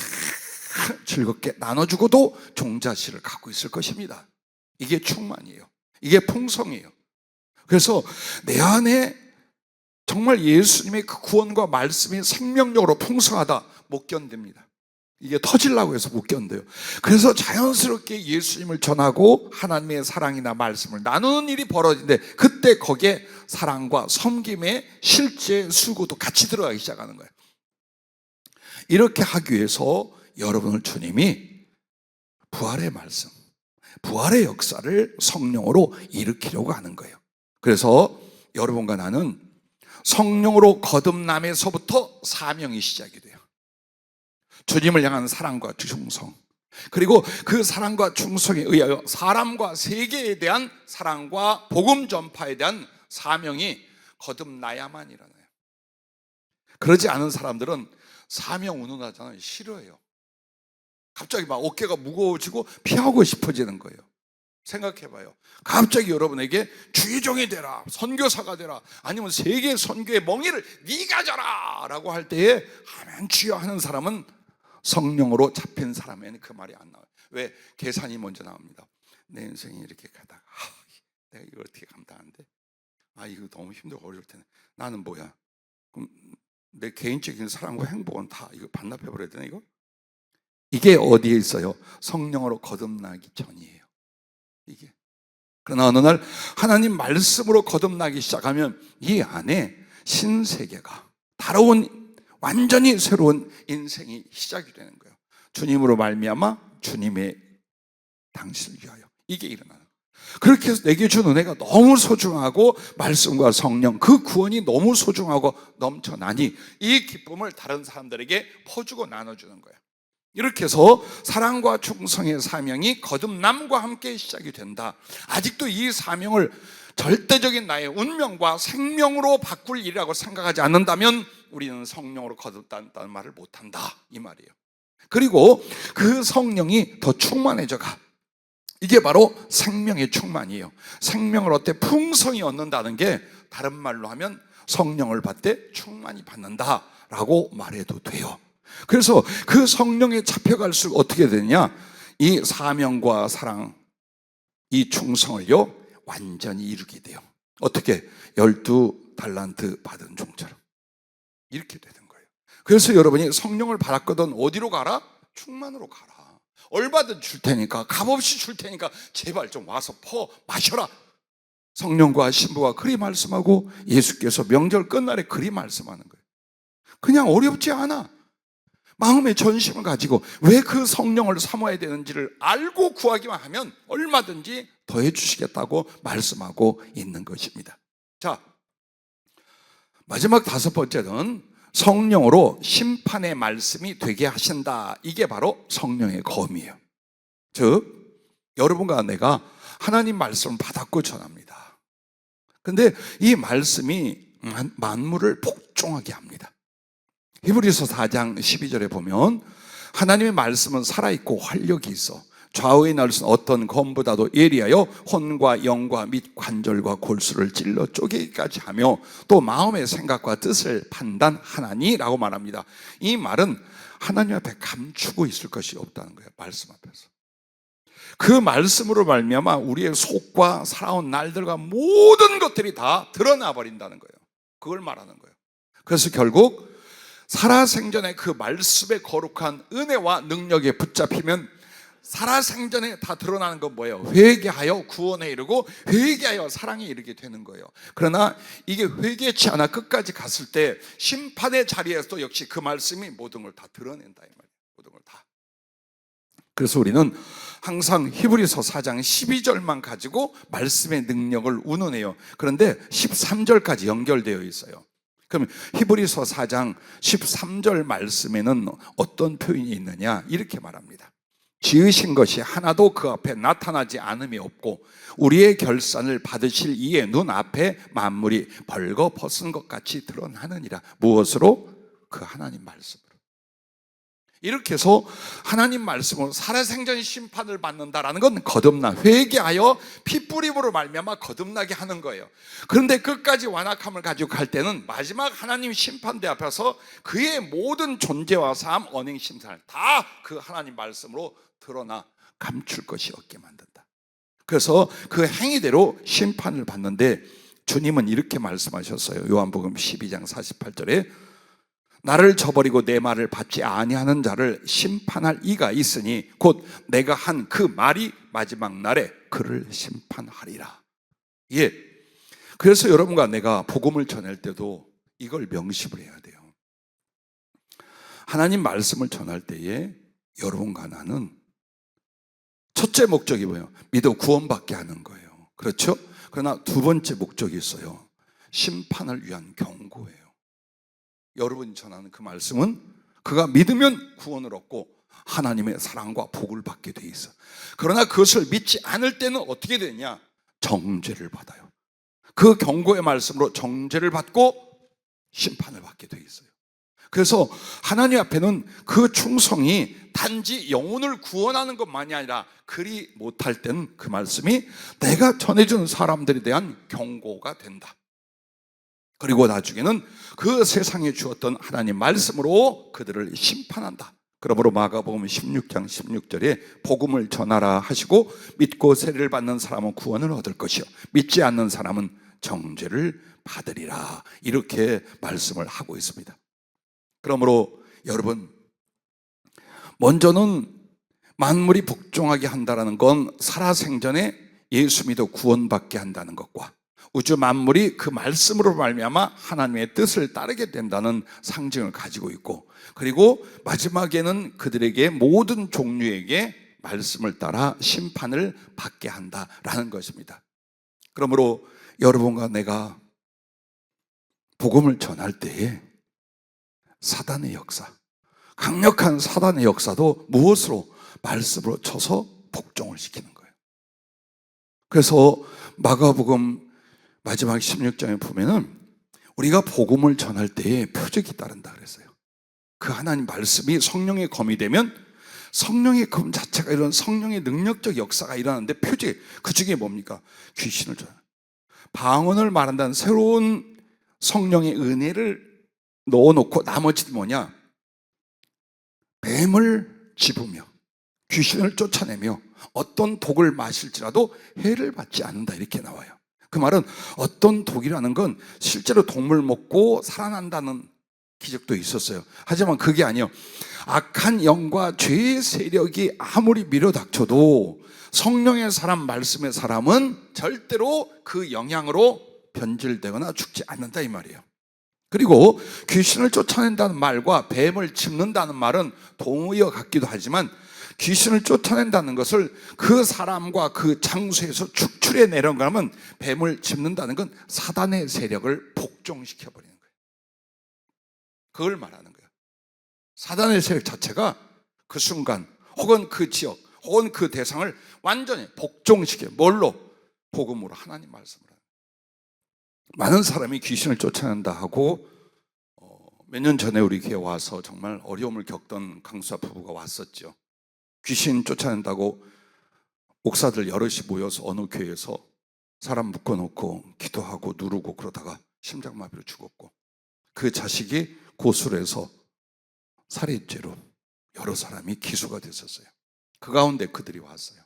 즐겁게 나눠주고도 종자실을 갖고 있을 것입니다. 이게 충만이에요. 이게 풍성이에요. 그래서 내 안에 정말 예수님의 그 구원과 말씀이 생명력으로 풍성하다, 못 견딥니다. 이게 터지려고 해서 못 견뎌요. 그래서 자연스럽게 예수님을 전하고 하나님의 사랑이나 말씀을 나누는 일이 벌어지는데, 그때 거기에 사랑과 섬김의 실제 수고도 같이 들어가기 시작하는 거예요. 이렇게 하기 위해서 여러분을 주님이 부활의 말씀, 부활의 역사를 성령으로 일으키려고 하는 거예요. 그래서 여러분과 나는 성령으로 거듭남에서부터 사명이 시작이 돼요. 주님을 향한 사랑과 충성, 그리고 그 사랑과 충성에 의하여 사람과 세계에 대한 사랑과 복음 전파에 대한 사명이 거듭나야만 일어나요. 그러지 않은 사람들은 사명 운운하잖아요. 싫어해요. 갑자기 막 어깨가 무거워지고 피하고 싶어지는 거예요. 생각해봐요. 갑자기 여러분에게 주의종이 되라, 선교사가 되라, 아니면 세계 선교의 멍에를 네가 져라 라고 할 때에 아멘 주여 하는 사람은 성령으로 잡힌 사람에는 그 말이 안 나와요. 왜? 계산이 먼저 나옵니다. 내 인생이 이렇게 가다가 내가 이걸 어떻게 감당하는데, 이거 너무 힘들고 어려울 텐데 나는 뭐야? 그럼 내 개인적인 사랑과 행복은 다 이거 반납해버려야 되나 이거? 이게 어디에 있어요? 성령으로 거듭나기 전이에요. 이게. 그러나 어느 날 하나님 말씀으로 거듭나기 시작하면 이 안에 신세계가, 다른 완전히 새로운 인생이 시작이 되는 거예요. 주님으로 말미암아 주님의 당신을 위하여, 이게 일어나는 거예요. 그렇게 해서 내게 준 은혜가 너무 소중하고 말씀과 성령, 그 구원이 너무 소중하고 넘쳐나니 이 기쁨을 다른 사람들에게 퍼주고 나눠주는 거예요. 이렇게 해서 사랑과 충성의 사명이 거듭남과 함께 시작이 된다. 아직도 이 사명을 절대적인 나의 운명과 생명으로 바꿀 일이라고 생각하지 않는다면 우리는 성령으로 거듭났다는 말을 못한다 이 말이에요. 그리고 그 성령이 더 충만해져 가. 이게 바로 생명의 충만이에요. 생명을 어때 풍성히 얻는다는 게 다른 말로 하면 성령을 받되 충만히 받는다라고 말해도 돼요. 그래서 그 성령에 잡혀갈수록 어떻게 되냐, 이 사명과 사랑, 이 충성을요 완전히 이루게 돼요. 어떻게? 12달란트 받은 종처럼 이렇게 되는 거예요. 그래서 여러분이 성령을 받았거든 어디로 가라? 충만으로 가라. 얼마든 줄 테니까, 값없이 줄 테니까 제발 좀 와서 퍼 마셔라. 성령과 신부가 그리 말씀하고 예수께서 명절 끝날에 그리 말씀하는 거예요. 그냥 어렵지 않아. 마음의 전심을 가지고 왜 그 성령을 사모해야 되는지를 알고 구하기만 하면 얼마든지 더해 주시겠다고 말씀하고 있는 것입니다. 자, 마지막 다섯 번째는 성령으로 심판의 말씀이 되게 하신다. 이게 바로 성령의 검이에요. 즉 여러분과 내가 하나님 말씀을 받았고 전합니다. 근데 이 말씀이 만물을 복종하게 합니다. 히브리서 4장 12절에 보면 하나님의 말씀은 살아있고 활력이 있어 좌우의 날선 어떤 검보다도 예리하여 혼과 영과 및 관절과 골수를 찔러 쪼개기까지 하며 또 마음의 생각과 뜻을 판단하나니라고 말합니다. 이 말은 하나님 앞에 감추고 있을 것이 없다는 거예요. 말씀 앞에서. 그 말씀으로 말미암아 우리의 속과 살아온 날들과 모든 것들이 다 드러나 버린다는 거예요. 그걸 말하는 거예요. 그래서 결국 살아생전에 그 말씀의 거룩한 은혜와 능력에 붙잡히면 살아생전에 다 드러나는 건 뭐예요? 회개하여 구원에 이르고 회개하여 사랑에 이르게 되는 거예요. 그러나 이게 회개치 않아 끝까지 갔을 때 심판의 자리에서도 역시 그 말씀이 모든 걸 다 드러낸다 이 말이에요. 모든 걸 다. 그래서 우리는 항상 히브리서 4장 12절만 가지고 말씀의 능력을 운운해요. 그런데 13절까지 연결되어 있어요. 그럼 히브리서 4장 13절 말씀에는 어떤 표현이 있느냐? 이렇게 말합니다. 지으신 것이 하나도 그 앞에 나타나지 않음이 없고 우리의 결산을 받으실 이의 눈앞에 만물이 벌거벗은 것 같이 드러나느니라. 무엇으로? 그 하나님 말씀으로. 이렇게 해서 하나님 말씀으로 살아생전 심판을 받는다라는 건 거듭나 회개하여 피 뿌림으로 말미암아 거듭나게 하는 거예요. 그런데 끝까지 완악함을 가지고 갈 때는 마지막 하나님 심판대 앞에서 그의 모든 존재와 삶, 언행, 심산을 다 그 하나님 말씀으로 드러나 감출 것이 없게 만든다. 그래서 그 행위대로 심판을 받는데 주님은 이렇게 말씀하셨어요. 요한복음 12장 48절에 나를 저버리고 내 말을 받지 아니하는 자를 심판할 이가 있으니 곧 내가 한 그 말이 마지막 날에 그를 심판하리라. 예. 그래서 여러분과 내가 복음을 전할 때도 이걸 명심을 해야 돼요. 하나님 말씀을 전할 때에 여러분과 나는 첫째 목적이 뭐예요? 믿어 구원받게 하는 거예요. 그렇죠? 그러나 두 번째 목적이 있어요. 심판을 위한 경고예요. 여러분이 전하는 그 말씀은 그가 믿으면 구원을 얻고 하나님의 사랑과 복을 받게 돼 있어. 그러나 그것을 믿지 않을 때는 어떻게 되냐? 정죄를 받아요. 그 경고의 말씀으로 정죄를 받고 심판을 받게 돼 있어요. 그래서 하나님 앞에는 그 충성이 단지 영혼을 구원하는 것만이 아니라 그리 못할 때는 그 말씀이 내가 전해준 사람들에 대한 경고가 된다. 그리고 나중에는 그 세상에 주었던 하나님 말씀으로 그들을 심판한다. 그러므로 마가복음 16장 16절에 복음을 전하라 하시고 믿고 세례를 받는 사람은 구원을 얻을 것이요 믿지 않는 사람은 정죄를 받으리라. 이렇게 말씀을 하고 있습니다. 그러므로 여러분, 먼저는 만물이 복종하게 한다는 건 살아생전에 예수 믿어 구원받게 한다는 것과 우주 만물이 그 말씀으로 말미암아 하나님의 뜻을 따르게 된다는 상징을 가지고 있고, 그리고 마지막에는 그들에게 모든 종류에게 말씀을 따라 심판을 받게 한다라는 것입니다. 그러므로 여러분과 내가 복음을 전할 때에 사단의 역사, 강력한 사단의 역사도 무엇으로? 말씀으로 쳐서 복종을 시키는 거예요. 그래서 마가복음 마지막 16장에 보면은 우리가 복음을 전할 때에 표적이 따른다 그랬어요. 그 하나님 말씀이 성령의 검이 되면 성령의 검 자체가 이런 성령의 능력적 역사가 일어나는데 표적이, 그 중에 뭡니까? 귀신을 전하는, 방언을 말한다는 새로운 성령의 은혜를 넣어놓고 나머지는 뭐냐? 뱀을 집으며 귀신을 쫓아내며 어떤 독을 마실지라도 해를 받지 않는다, 이렇게 나와요. 그 말은 어떤 독이라는 건 실제로 독물 먹고 살아난다는 기적도 있었어요. 하지만 그게 아니에요. 악한 영과 죄의 세력이 아무리 밀어닥쳐도 성령의 사람, 말씀의 사람은 절대로 그 영향으로 변질되거나 죽지 않는다, 이 말이에요. 그리고 귀신을 쫓아낸다는 말과 뱀을 짚는다는 말은 동의어 같기도 하지만 귀신을 쫓아낸다는 것을 그 사람과 그 장소에서 축출해 내려가면 뱀을 짚는다는 건 사단의 세력을 복종시켜버리는 거예요. 그걸 말하는 거예요. 사단의 세력 자체가 그 순간 혹은 그 지역 혹은 그 대상을 완전히 복종시켜요. 뭘로? 복음으로, 하나님 말씀으로. 많은 사람이 귀신을 쫓아낸다 하고 몇 년 전에 우리 교회에 와서 정말 어려움을 겪던 강수사 부부가 왔었죠. 귀신 쫓아낸다고 목사들 여럿이 모여서 어느 교회에서 사람 묶어놓고 기도하고 누르고 그러다가 심장마비로 죽었고, 그 자식이 고소를 해서 살인죄로 여러 사람이 기소가 됐었어요. 그 가운데 그들이 왔어요.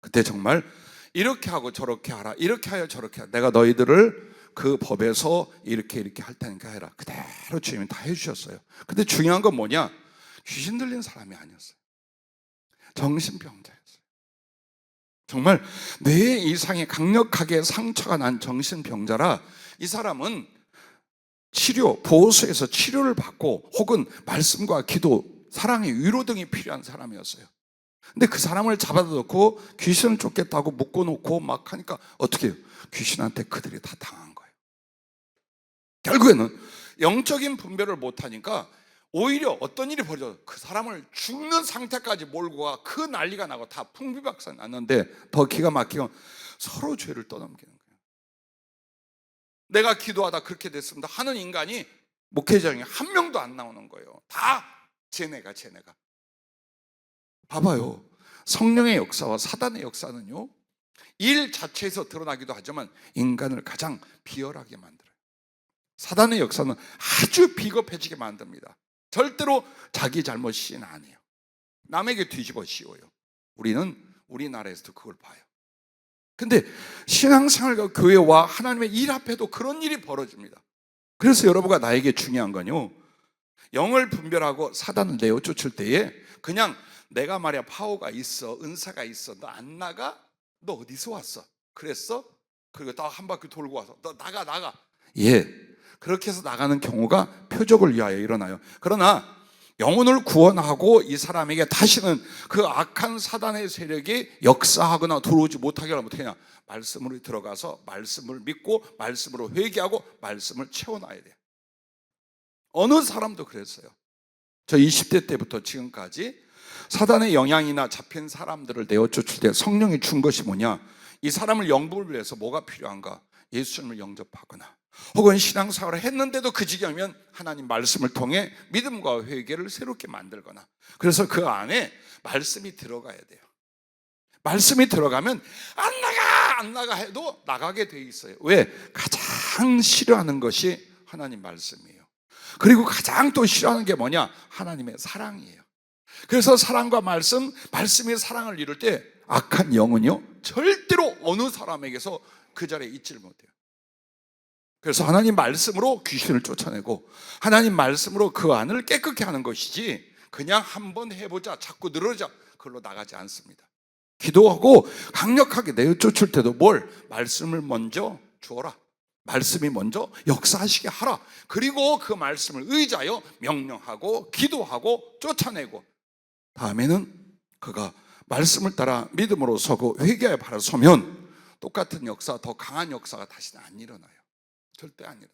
그때 정말 이렇게 하고 저렇게 하라, 이렇게 하여 저렇게 하라, 내가 너희들을 그 법에서 이렇게 할 테니까 해라, 그대로 주님이 다 해주셨어요. 근데 중요한 건 뭐냐? 귀신 들린 사람이 아니었어요. 정신병자였어요. 정말 뇌 이상에 강력하게 상처가 난 정신병자라 이 사람은 보호소에서 치료를 받고 혹은 말씀과 기도, 사랑의 위로 등이 필요한 사람이었어요. 근데 그 사람을 잡아다 놓고 귀신을 쫓겠다고 묶어놓고 막 하니까 어떻게 해요? 귀신한테 그들이 다 당한 거예요. 결국에는 영적인 분별을 못하니까 오히려 어떤 일이 벌어져 그 사람을 죽는 상태까지 몰고 가 그 난리가 나고 다 풍비박산 났는데 더 기가 막히건 서로 죄를 떠넘기는 거예요. 내가 기도하다 그렇게 됐습니다 하는 인간이 목회자 중에 한 명도 안 나오는 거예요. 다 쟤네가. 봐봐요. 성령의 역사와 사단의 역사는요, 일 자체에서 드러나기도 하지만 인간을 가장 비열하게 만들어요. 사단의 역사는 아주 비겁해지게 만듭니다. 절대로 자기 잘못 시인 안 해요. 남에게 뒤집어 씌워요. 우리는 우리나라에서도 그걸 봐요. 근데 신앙생활과 교회와 하나님의 일 앞에도 그런 일이 벌어집니다. 그래서 여러분과 나에게 중요한 건요, 영을 분별하고 사단을 내어 쫓을 때에 그냥 내가 말이야 파워가 있어, 은사가 있어, 너 안 나가? 너 어디서 왔어? 그랬어? 그리고 딱 한 바퀴 돌고 와서 너 나가. 예, 그렇게 해서 나가는 경우가 표적을 위하여 일어나요. 그러나 영혼을 구원하고 이 사람에게 다시는 그 악한 사단의 세력이 역사하거나 들어오지 못하게 하면 어떻게 하냐? 말씀으로 들어가서 말씀을 믿고 말씀으로 회개하고 말씀을 채워놔야 돼요. 어느 사람도 그랬어요. 저 20대 때부터 지금까지 사단의 영향이나 잡힌 사람들을 내어 쫓을 때 성령이 준 것이 뭐냐? 이 사람을 영분을 위해서 뭐가 필요한가? 예수님을 영접하거나 혹은 신앙생활을 했는데도 그 지경이면 하나님 말씀을 통해 믿음과 회개를 새롭게 만들거나, 그래서 그 안에 말씀이 들어가야 돼요. 말씀이 들어가면 안 나가 해도 나가게 돼 있어요. 왜? 가장 싫어하는 것이 하나님 말씀이에요. 그리고 가장 또 싫어하는 게 뭐냐? 하나님의 사랑이에요. 그래서 사랑과 말씀이 사랑을 이룰 때 악한 영은요 절대로 어느 사람에게서 그 자리에 있지를 못해요. 그래서 하나님 말씀으로 귀신을 쫓아내고 하나님 말씀으로 그 안을 깨끗게 하는 것이지, 그냥 한번 해보자 자꾸 늘어져 그걸로 나가지 않습니다. 기도하고 강력하게 내어 쫓을 때도 말씀을 먼저 주어라, 말씀이 먼저 역사하시게 하라. 그리고 그 말씀을 의지하여 명령하고 기도하고 쫓아내고, 다음에는 그가 말씀을 따라 믿음으로 서고 회개하여 바로 서면 똑같은 역사, 더 강한 역사가 다시는 안 일어나요. 절대 안 일어나요.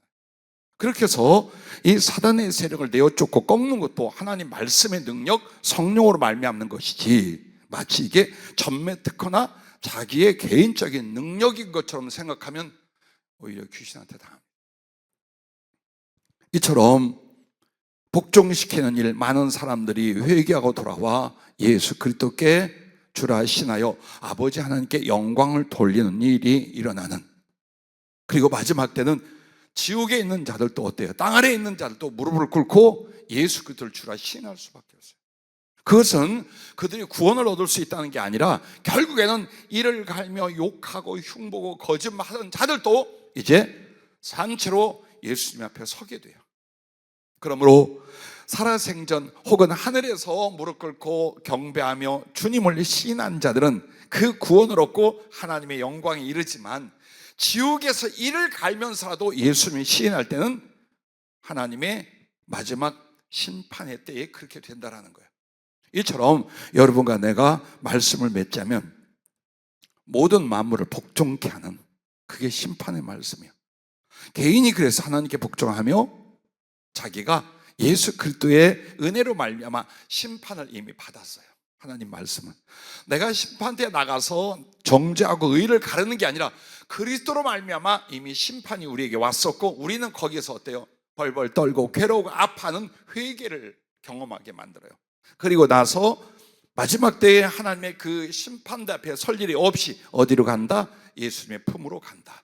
그렇게 해서 이 사단의 세력을 내어 쫓고 꺾는 것도 하나님 말씀의 능력, 성령으로 말미암는 것이지, 마치 이게 전매 특허나 자기의 개인적인 능력인 것처럼 생각하면 오히려 귀신한테 당합니다. 이처럼 복종시키는 일, 많은 사람들이 회개하고 돌아와 예수 그리스도께 주라 신하여 아버지 하나님께 영광을 돌리는 일이 일어나는, 그리고 마지막 때는 지옥에 있는 자들도 어때요? 땅 아래에 있는 자들도 무릎을 꿇고 예수 그리스도를 주라 신할 수밖에 없어요. 그것은 그들이 구원을 얻을 수 있다는 게 아니라 결국에는 이를 갈며 욕하고 흉보고 거짓말하던 자들도 이제 산채로 예수님 앞에 서게 돼요. 그러므로 살아생전 혹은 하늘에서 무릎 꿇고 경배하며 주님을 시인한 자들은 그 구원을 얻고 하나님의 영광에 이르지만, 지옥에서 이를 갈면서라도 예수님이 시인할 때는 하나님의 마지막 심판의 때에 그렇게 된다라는 거예요. 이처럼 여러분과 내가 말씀을 맺자면 모든 만물을 복종케 하는, 그게 심판의 말씀이에요. 개인이 그래서 하나님께 복종하며 자기가 예수 그리스도의 은혜로 말미암아 심판을 이미 받았어요. 하나님 말씀은 내가 심판대에 나가서 정죄하고 의를 가르는 게 아니라 그리스도로 말미암아 이미 심판이 우리에게 왔었고, 우리는 거기에서 어때요? 벌벌 떨고 괴로우고 아파하는 회개를 경험하게 만들어요. 그리고 나서 마지막 때에 하나님의 그 심판대 앞에 설 일이 없이 어디로 간다? 예수님의 품으로 간다.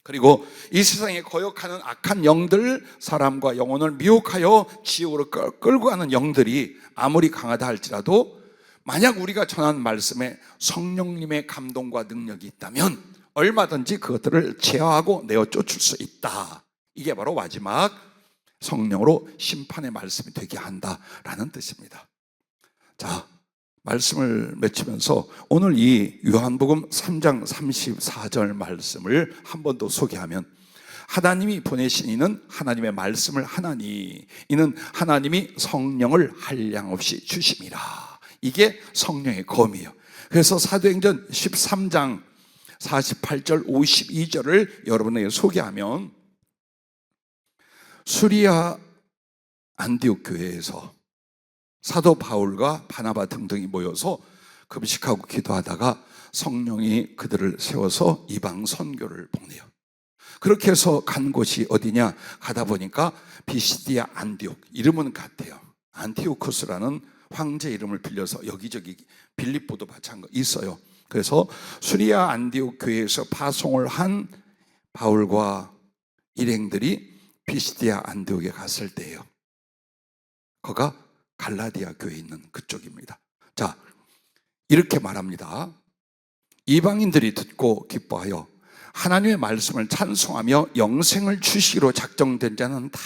그리고 이 세상에 거역하는 악한 영들, 사람과 영혼을 미혹하여 지옥으로 끌고 가는 영들이 아무리 강하다 할지라도 만약 우리가 전한 말씀에 성령님의 감동과 능력이 있다면 얼마든지 그것들을 제어하고 내어 쫓을 수 있다. 이게 바로 마지막 성령으로 심판의 말씀이 되게 한다라는 뜻입니다. 자, 말씀을 맺히면서 오늘 이 요한복음 3장 34절 말씀을 한 번 더 소개하면, 하나님이 보내신 이는 하나님의 말씀을 하나니 이는 하나님이 성령을 한량없이 주심이라. 이게 성령의 검이에요. 그래서 사도행전 13장 48절 52절을 여러분에게 소개하면, 수리아 안디옥 교회에서 사도 바울과 바나바 등등이 모여서 금식하고 기도하다가 성령이 그들을 세워서 이방 선교를 보내요. 그렇게 해서 간 곳이 어디냐? 가다 보니까 비시디아 안디옥, 이름은 같아요. 안티오쿠스라는 황제 이름을 빌려서 여기저기 빌립보도 마찬가지 있어요. 그래서 수리아 안디옥 교회에서 파송을 한 바울과 일행들이 비시디아 안디옥에 갔을 때예요. 거가 갈라디아 교회에 있는 그쪽입니다. 자, 이렇게 말합니다. 이방인들이 듣고 기뻐하여 하나님의 말씀을 찬송하며 영생을 주시기로 작정된 자는 다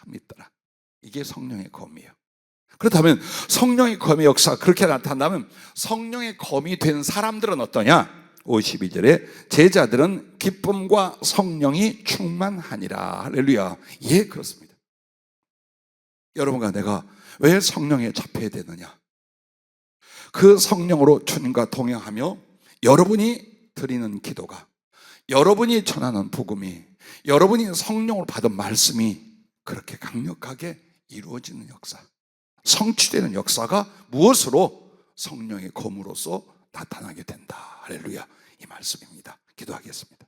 믿더라. 이게 성령의 검이에요. 그렇다면 성령의 검의 역사가 그렇게 나타난다면 성령의 검이 된 사람들은 어떠냐? 52절에 제자들은 기쁨과 성령이 충만하니라. 할렐루야. 예, 그렇습니다. 여러분과 내가 왜 성령에 잡혀야 되느냐? 그 성령으로 주님과 동행하며 여러분이 드리는 기도가, 여러분이 전하는 복음이, 여러분이 성령으로 받은 말씀이 그렇게 강력하게 이루어지는 역사, 성취되는 역사가 무엇으로? 성령의 검으로서 나타나게 된다. 할렐루야. 이 말씀입니다. 기도하겠습니다.